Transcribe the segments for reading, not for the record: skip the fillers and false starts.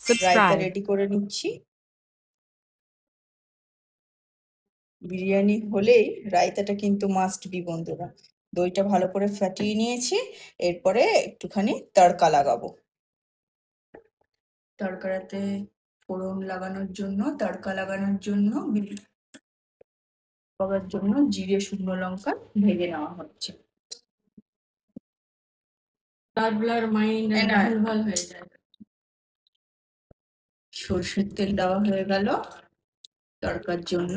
Raita ready করে নিচ্ছি। বিরিয়ানি হলেই রায়তাটা কিন্তু মাস্ট বি বন্ধুরা। দইটা ভালো করে ফাটিয়ে নিয়েছি, এরপরে একটুখানি তড়কা লাগাবো। তড়কাতে ফোড়ন লাগানোর জন্য, তড়কা লাগানোর জন্য, করার জন্য জিরে শুকনো লঙ্কা ভেজে নেওয়া হচ্ছে। ব্লার মাইন্ড ভুলভাল হয়ে যায়। সরষের তেল দেওয়া হয়ে গেল তড়কার জন্য।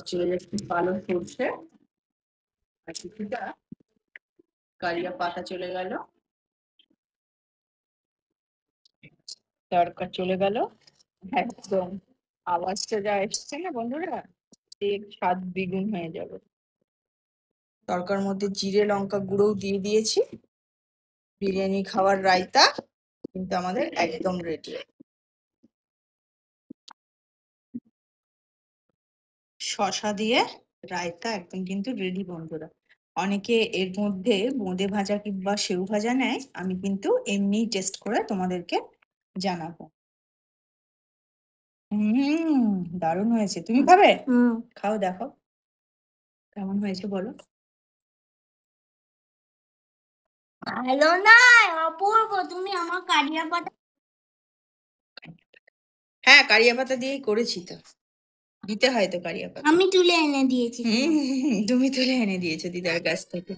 চলে যাচ্ছে কালো সরষে, আর কিছুটা কারিয়া পাতা চলে গেল। তড়কা চলে গেল, একদম আওয়াজটা যা এসছে না বন্ধুরা, এর স্বাদ দ্বিগুণ হয়ে যাবে। তড়কার মধ্যে জিরে লঙ্কা গুঁড়োও দিয়ে দিয়েছি। বিরিয়ানি খাওয়ার রায়তা কিন্তু আমাদের একদম রেডি। শসা দিয়ে রায়তা একদম কিন্তু রেডি বন্ধুরা। অনেকে এর মধ্যে বোঁদে ভাজা কিংবা সেউ ভাজা নেয়, আমি কিন্তু এমনি টেস্ট করে তোমাদেরকে জানাবো। দারুণ হয়েছে। তুমি খাবে? খাও, দেখো কেমন হয়েছে বলো। ভালো না, অপূর্ব। তুমি আমার কারিয়া পাতা। হ্যাঁ, কারিয়া পাতা দিয়েই করেছি তো, দিতে হয় তো কারিয়া পাতা। আমি তুলে এনে দিয়েছি। তুমি তুলে এনে দিয়েছো দিদার কাছ থেকে।